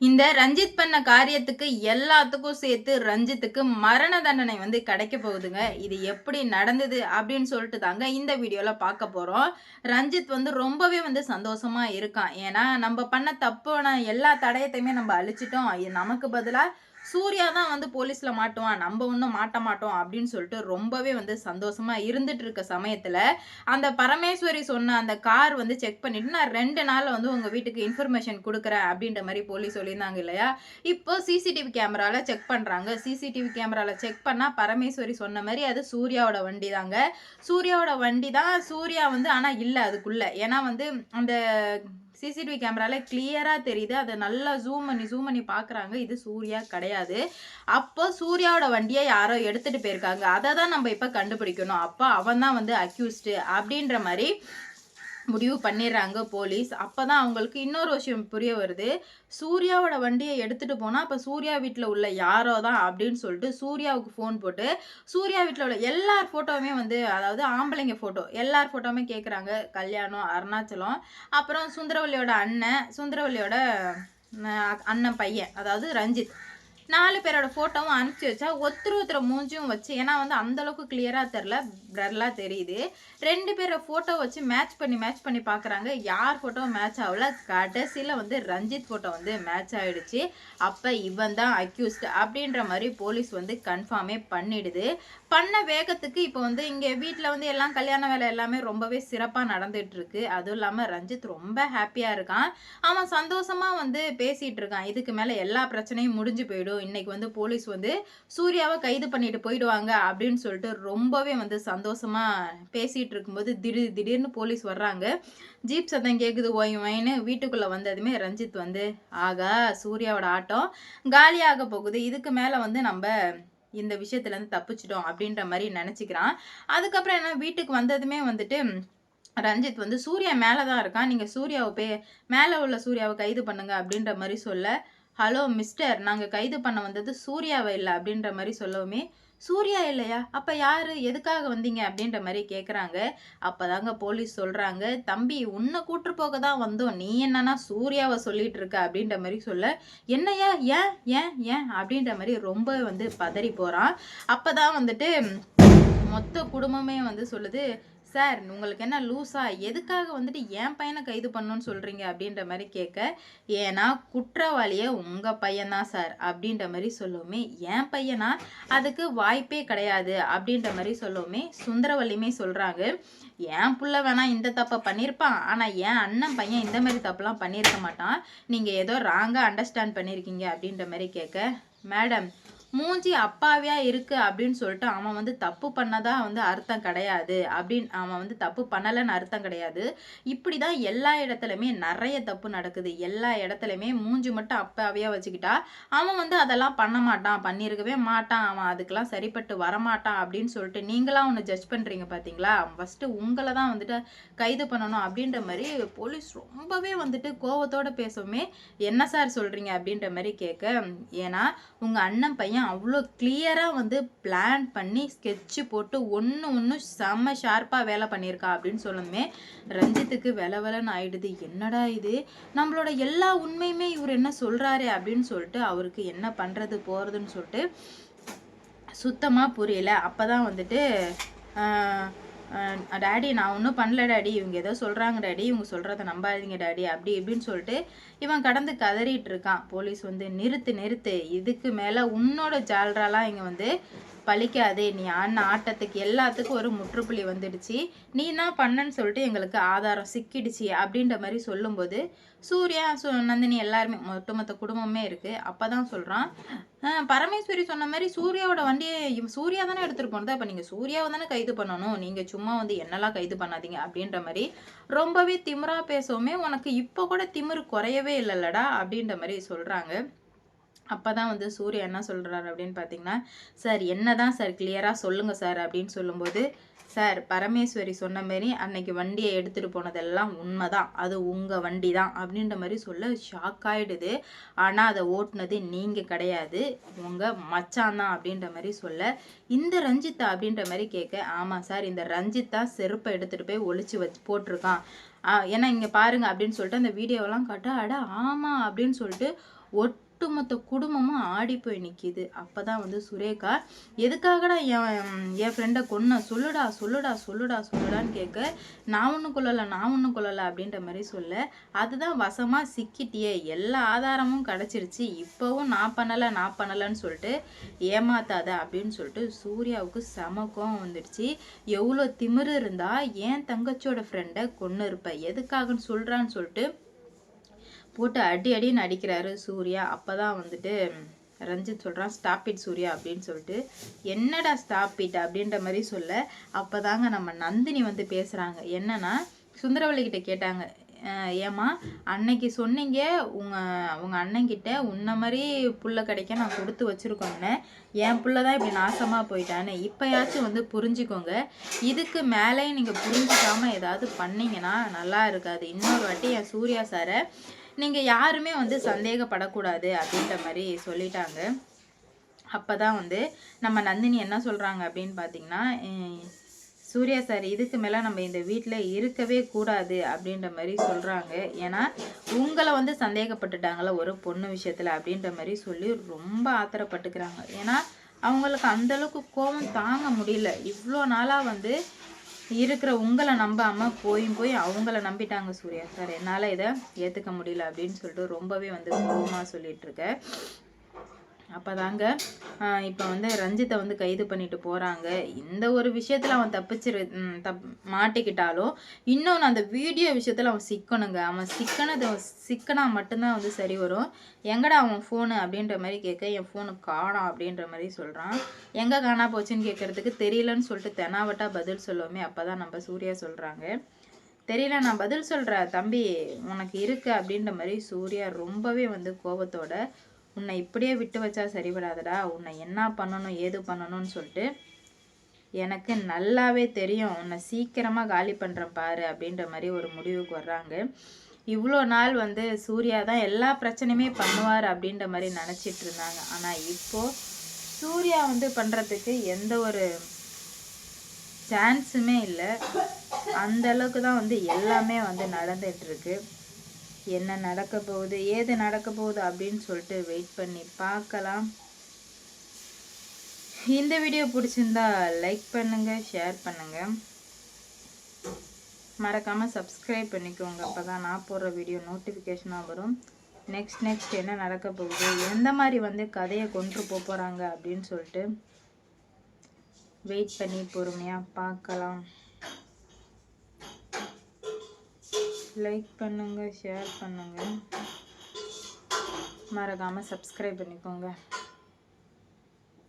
இந்த ரஞ்சித் பண்ண காரியத்துக்கு எல்லாத்துக்கும் சேர்த்து ரஞ்சித்துக்கு மரண தண்டனை வந்து கிடைக்க போகுதுங்க. இது எப்படி நடந்தது அப்படின்னு சொல்லிட்டு தாங்க இந்த வீடியோல பார்க்க போறோம். ரஞ்சித் வந்து ரொம்பவே வந்து சந்தோஷமா இருக்கான். ஏன்னா நம்ம பண்ண தப்பான எல்லா தடயத்தையுமே நம்ம அழிச்சிட்டோம். நமக்கு பதிலா சூர்யா தான் வந்து போலீஸ்ல மாட்டுவான். நம்ம ஒண்ணும் மாட்ட மாட்டோம் அப்படின்னு சொல்லிட்டு ரொம்பவே வந்து சந்தோஷமா இருந்துட்டு இருக்க சமயத்துல, அந்த பரமேஸ்வரி சொன்ன அந்த கார் வந்து செக் பண்ணிட்டு, நான் 2 நாள்ல வந்து உங்க வீட்டுக்கு இன்ஃபர்மேஷன் குடுக்குறேன் அப்படின்ற மாரி போலீஸ் சொல்லியிருந்தாங்க இல்லையா? இப்போ சிசிடிவி கேமரால செக் பண்றாங்க. சிசிடிவி கேமரால செக் பண்ணா பரமேஸ்வரி சொன்ன மாரி அது சூர்யாவோட வண்டி தாங்க. சூர்யாவோட வண்டி தான். சூர்யா வந்து ஆனா இல்ல அதுக்குள்ள. ஏன்னா வந்து அந்த சிசிடிவி கேமரால கிளியரா தெரியுது. அத நல்லா ஜூம் பண்ணி பார்க்குறாங்க. இது சூர்யா கிடையாது. அப்போ சூர்யாவோட வண்டிய யாரோ எடுத்துட்டு போயிருக்காங்க. அத தான் நம்ம இப்ப கண்டுபிடிக்கணும். அப்ப அவன் தான் வந்து அக்யூஸ்டு அப்படின்ற மாரி முடிவு பண்ணிடுறாங்க போலீஸ். அப்பதான் அவங்களுக்கு இன்னொரு விஷயம் புரிய வருது. சூர்யாவோட வண்டிய எடுத்துட்டு போனா, அப்ப சூர்யா வீட்ல உள்ள யாரோ தான் அப்படின்னு சொல்லிட்டு சூர்யாவுக்கு ஃபோன் போட்டு, சூர்யா வீட்ல உள்ள எல்லார் ஃபோட்டோவுமே வந்து அதாவது ஆம்பளைங்க ஃபோட்டோ எல்லார் ஃபோட்டோவுமே கேட்குறாங்க. கல்யாணம், அருணாச்சலம், அப்புறம் சுந்தரவல்லியோட அண்ணன், சுந்தரவல்லியோட அண்ணன் பையன் அதாவது ரஞ்சித். 4 பேரோட ஃபோட்டோவும் அனுப்பிச்சு வச்சா, ஒருத்தர மூஞ்சியும் வச்சு ஏன்னா வந்து அந்த அளவுக்கு கிளியரா தெரியல. பிளர்ரா தெரியுது. 2 பேர ஃபோட்டோ வச்சு மேட்ச் பண்ணி பார்க்குறாங்க. யார் ஃபோட்டோவும் மேட்ச் ஆகல. கடைசியில வந்து ரஞ்சித் ஃபோட்டோ வந்து மேட்ச் ஆயிடுச்சு. அப்ப இவன் தான் அக்யூஸ்ட் அப்படின்ற மாரி போலீஸ் வந்து கன்ஃபார்மே பண்ணிடுது. பண்ண வேகத்துக்கு இப்போ வந்து இங்க வீட்ல வந்து எல்லாம் கல்யாண வேலை எல்லாமே ரொம்பவே சிறப்பா நடந்துட்டு இருக்கு. அதுவும் இல்லாம ரஞ்சித் ரொம்ப ஹேப்பியா இருக்கான். அவன் சந்தோஷமா வந்து பேசிட்டு இருக்கான். இதுக்கு மேல எல்லா பிரச்சனையும் முடிஞ்சு போயிடும். இன்னைக்கு வந்து போலீஸ் வந்து சூர்யாவ கைது பண்ணிட்டு போயிடுவாங்க அப்படின்னு சொல்லிட்டு ரொம்பவே வந்து சந்தோஷமா பேசிட்டு இருக்கும்போது திடீர்னு போலீஸ் வர்றாங்க. ஜீப் சத்தம் கேக்குது ஒய் ஒயின்னு. வீட்டுக்குள்ள வந்ததுமே ரஞ்சித் வந்து ஆகா சூர்யாவோட ஆட்டம் காலியாக போகுது. இதுக்கு மேல வந்து நம்ம இந்த விஷயத்துல இருந்து தப்பிச்சிட்டோம் அப்படின்ற மாதிரி நினைச்சுக்கிறான். அதுக்கப்புறம் என்ன வீட்டுக்கு வந்ததுமே வந்துட்டு ரஞ்சித் வந்து சூர்யா மேல தான் இருக்கான். நீங்க சூர்யாவ மேல உள்ள சூர்யாவ கைது பண்ணுங்க அப்படின்ற மாரி சொல்ல, ஹலோ மிஸ்டர் நாங்க கைது பண்ண வந்தது சூர்யாவ இல்ல அப்படின்ற மாரி சொல்லவுமே, சூர்யா இல்லையா? அப்ப யாரு? எதுக்காக வந்தீங்க? அப்படின்ற மாரி கேட்குறாங்க. அப்பதாங்க போலீஸ் சொல்றாங்க, தம்பி உன்ன கூட்டு போக தான் வந்தோம். நீ என்னன்னா சூர்யாவ சொல்லிட்டு இருக்க அப்படின்ற மாரி சொல்ல, என்னய்யா? ஏன்? ஏன்? ஏன்? அப்படின்ற மாரி ரொம்ப வந்து பதறி போறான். அப்பதான் வந்துட்டு மொத்த குடும்பமே வந்து சொல்லுது, சார் உங்களுக்கு என்ன லூசா? எதுக்காக வந்துட்டு என் பையனை கைது பண்ணணும்னு சொல்றீங்க அப்படின்ற மாதிரி கேட்க, ஏன்னா குற்றவாளியே உங்க பையன் தான் சார் அப்படின்ற மாதிரி சொல்லவுமே, என் பையனா? அதுக்கு வாய்ப்பே கிடையாது அப்படின்ற மாதிரி சொல்லவுமே சுந்தரவல்லியுமே சொல்றாங்க, என் புள்ள வேணா இந்த தப்பை பண்ணியிருப்பான், ஆனா என் அண்ணன் பையன் இந்த மாதிரி தப்புலாம் பண்ணியிருக்க மாட்டான். நீங்க ஏதோ ராங்கா அண்டர்ஸ்டாண்ட் பண்ணியிருக்கீங்க அப்படின்ற மாதிரி கேட்க, மேடம் மூஞ்சி அப்பாவியா இருக்கு அப்படின்னு சொல்லிட்டு அவன் வந்து தப்பு பண்ணதா வந்து அர்த்தம் கிடையாது அப்படின்னு அவன் வந்து தப்பு பண்ணலைன்னு அர்த்தம் கிடையாது. இப்படிதான் எல்லா இடத்துலையுமே நிறைய தப்பு நடக்குது. எல்லா இடத்துலையுமே மூஞ்சி மட்டும் அப்பாவியா வச்சுக்கிட்டா அவன் வந்து அதெல்லாம் பண்ண மாட்டான், பண்ணியிருக்கவே மாட்டான், அவன் அதுக்கெல்லாம் சரிப்பட்டு வரமாட்டான் அப்படின்னு சொல்லிட்டு நீங்களா ஒன்று ஜட்ஜ் பண்றீங்க பாத்தீங்களா? ஃபர்ஸ்ட் உங்களை தான் வந்துட்டு கைது பண்ணணும் அப்படின்ற மாதிரி போலீஸ் ரொம்பவே வந்துட்டு கோவத்தோட பேசவுமே, என்ன சார் சொல்றீங்க அப்படின்ற மாதிரி கேட்க, ஏன்னா உங்க அண்ணன் பையன் அவ்வளோ கிளியரா வந்து பிளான் பண்ணி ஸ்கெட்சு போட்டு ஒன்று செம்ம ஷார்ப்பா வேலை பண்ணியிருக்கா அப்படின்னு சொல்லுமே ரஞ்சித்துக்கு வெலன்னு ஆயிடுது. என்னடா இது, நம்மளோட எல்லா உண்மையுமே இவர் என்ன சொல்றாரு அப்படின்னு சொல்லிட்டு அவருக்கு என்ன பண்றது போறதுன்னு சொல்லிட்டு சுத்தமா புரியல. அப்பதான் வந்துட்டு டாடி நான் ஒன்றும் பண்ணல டாடி, இவங்க ஏதோ சொல்கிறாங்க டாடி, இவங்க சொல்கிறத நம்பாதீங்க டாடி அப்படி இப்படின்னு சொல்லிட்டு இவன் கடந்து கதறிட்டு இருக்கான். போலீஸ் வந்து நிறுத்து நிறுத்து, இதுக்கு மேலே உன்னோட ஜால்ராலாம் இங்கே வந்து பழிக்காது, நீ ஆடின ஆட்டத்துக்கு எல்லாத்துக்கும் ஒரு முற்றுப்புள்ளி வந்துடுச்சு, நீ தான் பண்ணன்னு சொல்லிட்டு எங்களுக்கு ஆதாரம் சிக்கிடுச்சு அப்படின்ற மாதிரி சொல்லும்போது சூர்யா நந்தினி எல்லாருமே ஒட்டுமொத்த குடும்பமே இருக்கு. அப்பதான் சொல்றான், பரமேஸ்வரி சொன்ன மாதிரி சூர்யாவோட வண்டியை சூர்யா தானே எடுத்துட்டு போனது, அப்ப நீங்க சூர்யாவை தானே கைது பண்ணணும், நீங்க சும்மா வந்து என்னெல்லாம் கைது பண்ணாதீங்க அப்படின்ற மாதிரி ரொம்பவே திமிரா பேசவுமே, உனக்கு இப்ப கூட திமிரு குறையவே இல்லைல்லடா அப்படின்ற மாதிரி சொல்றாங்க. அப்பதான் வந்து சூர்யா என்ன சொல்றாரு அப்படின்னு பார்த்தீங்கன்னா, சார் என்னதான் சார் கிளியரா சொல்லுங்க சார் அப்படின்னு சொல்லும்போது, சார் பரமேஸ்வரி சொன்ன மாரி அன்னைக்கு வண்டியை எடுத்துட்டு போனதெல்லாம் உண்மைதான், அது உங்க வண்டி தான் அப்படின்ற மாதிரி சொல்ல ஷாக் ஆயிடுது. ஆனா அதை ஓட்டுனது நீங்க கிடையாது, உங்க மச்சான் தான் அப்படின்ற மாதிரி சொல்ல, இந்த ரஞ்சித்தா அப்படின்ற மாதிரி கேட்க, ஆமா சார் இந்த ரஞ்சித்தா செருப்பை எடுத்துட்டு போய் ஒளிச்சு வச்சு போட்டிருக்கான், ஏன்னா இங்கே பாருங்க அப்படின்னு சொல்லிட்டு அந்த வீடியோவெல்லாம் காட்ட, அட ஆமா அப்படின்னு சொல்லிட்டு ஒட்டுமொத்த குடும்பமும் ஆடி போய் நிற்கிது. அப்போ தான் வந்து சுரேகா, எதுக்காகடா என் ஃப்ரெண்டை கொன்ன, சொல்லுடா சொல்லுடா சொல்லுடா சொல்லுடான்னு கேட்க, நான் ஒன்றும் கொல்லலை அப்படின்ற மாதிரி சொல்ல, அதுதான் வசமாக சிக்கிட்டியே, எல்லா ஆதாரமும் கிடச்சிருச்சு, இப்போவும் நான் பண்ணலைன்னு சொல்லிட்டு ஏமாத்தாத அப்படின்னு சொல்லிட்டு சூர்யாவுக்கு செம கோவம் வந்துடுச்சு. எவ்வளோ திமிரு இருந்தா ஏன் தங்கச்சியோட ஃப்ரெண்டை கொன்று இருப்ப, எதுக்காகன்னு சொல்கிறான்னு சொல்லிட்டு போட்டு அடின்னு அடிக்கிறாரு சூர்யா. அப்போ தான் வந்துட்டு ரஞ்சித் சொல்கிறான், ஸ்டாப் இட் சூர்யா அப்படின்னு சொல்லிட்டு. என்னடா ஸ்டாப் இட் அப்படின்ற மாதிரி சொல்ல, அப்போ தாங்க நம்ம நந்தினி வந்து பேசுகிறாங்க. என்னன்னா சுந்தரவல்லிக்கிட்ட கேட்டாங்க, ஏம்மா அன்னைக்கு சொன்னீங்க உங்கள் அண்ணங்கிட்ட உன்ன மாதிரி புள்ள கிடைக்க நான் கொடுத்து வச்சுருக்கோன்னு, என் புள்ள தான் இப்படி நாசமாக போயிட்டான்னு இப்போயாச்சும் வந்து புரிஞ்சுக்கோங்க. இதுக்கு மேலே நீங்கள் புரிஞ்சுக்காமல் ஏதாவது பண்ணிங்கன்னா நல்லா இருக்காது. இன்னொரு வாட்டி என் சூர்யா சாரை நீங்கள் யாருமே வந்து சந்தேகப்படக்கூடாது அப்படின்ற மாதிரி சொல்லிட்டாங்க. அப்போ தான் வந்து நம்ம நந்தினி என்ன சொல்கிறாங்க அப்படின்னு பார்த்தீங்கன்னா, சூர்யா சார் இதுக்கு மேலே நம்ம இந்த வீட்டில் இருக்கவே கூடாது அப்படின்ற மாதிரி சொல்கிறாங்க. ஏன்னா உங்களை வந்து சந்தேகப்பட்டுட்டாங்கள ஒரு பொண்ணு விஷயத்தில் அப்படின்ற மாதிரி சொல்லி ரொம்ப ஆத்திரப்பட்டுக்கிறாங்க. ஏன்னா அவங்களுக்கு அந்தளவுக்கு கோபம் தாங்க முடியல. இவ்வளோ நாளாக வந்து இருக்கிற உங்களை நம்பாமல் போய் அவங்கள நம்பிட்டாங்க சூர்யா சார். என்னால் இதை ஏற்றுக்க முடியல அப்படின்னு சொல்லிட்டு ரொம்பவே வந்து கோபமாக சொல்லிட்டு இருக்க. அப்போ தாங்க இப்போ வந்து ரஞ்சித்தை வந்து கைது பண்ணிட்டு போகிறாங்க. இந்த ஒரு விஷயத்தில் அவன் மாட்டிக்கிட்டாலும் இன்னொன்று அந்த வீடியோ விஷயத்தில் அவன் சிக்கணுங்க. அவன் சிக்கனா மட்டும்தான் வந்து சரி வரும். எங்கடா அவன் ஃபோனு அப்படின்ற மாதிரி கேட்க, என் ஃபோனு காணோம் அப்படின்ற மாதிரி சொல்கிறான். எங்கே காணா போச்சுன்னு கேட்குறதுக்கு தெரியலன்னு சொல்லிட்டு தெனாவட்டா பதில் சொல்லுவோமே. அப்போ தான் நம்ம சூர்யா சொல்கிறாங்க, தெரியல நான் பதில் சொல்கிறேன் தம்பி உனக்கு இருக்கு அப்படின்ற மாதிரி சூர்யா ரொம்பவே வந்து கோபத்தோட, உன்னை இப்படியே விட்டு வச்சா சரிபடாதடா, உன்னை என்ன பண்ணணும் ஏது பண்ணணும்னு சொல்லிட்டு எனக்கு நல்லாவே தெரியும், உன்னை சீக்கிரமாக காலி பண்ணுறேன் பாரு அப்படின்ற மாதிரி ஒரு முடிவுக்கு வர்றாங்க. இவ்வளோ நாள் வந்து சூர்யா தான் எல்லா பிரச்சனையுமே பண்ணுவார் அப்படின்ற மாதிரி நினச்சிட்டு இருந்தாங்க. ஆனால் இப்போது சூர்யா வந்து பண்ணுறதுக்கு எந்த ஒரு சான்ஸுமே இல்லை. அந்த அளவுக்கு தான் வந்து எல்லாமே வந்து நடந்துகிட்ருக்கு. என்ன நடக்க போகுது ஏது நடக்க போகுது அப்படின்னு சொல்லிட்டு வெயிட் பண்ணி பார்க்கலாம். இந்த வீடியோ பிடிச்சிருந்தா லைக் பண்ணுங்கள், ஷேர் பண்ணுங்கள், மறக்காமல் சப்ஸ்கிரைப் பண்ணிக்கோங்க. அப்போ தான் நான் போடுற வீடியோ நோட்டிஃபிகேஷனாக வரும். நெக்ஸ்ட் என்ன நடக்க போகுது, எந்த மாதிரி வந்து கதையை கொண்டு போகிறாங்க அப்படின்னு சொல்லிட்டு வெயிட் பண்ணி பொறுமையாக பார்க்கலாம். லைக் பண்ணுங்கள், ஷேர் பண்ணுங்கள், மறக்காமல் சப்ஸ்கிரைப் பண்ணிக்கோங்க.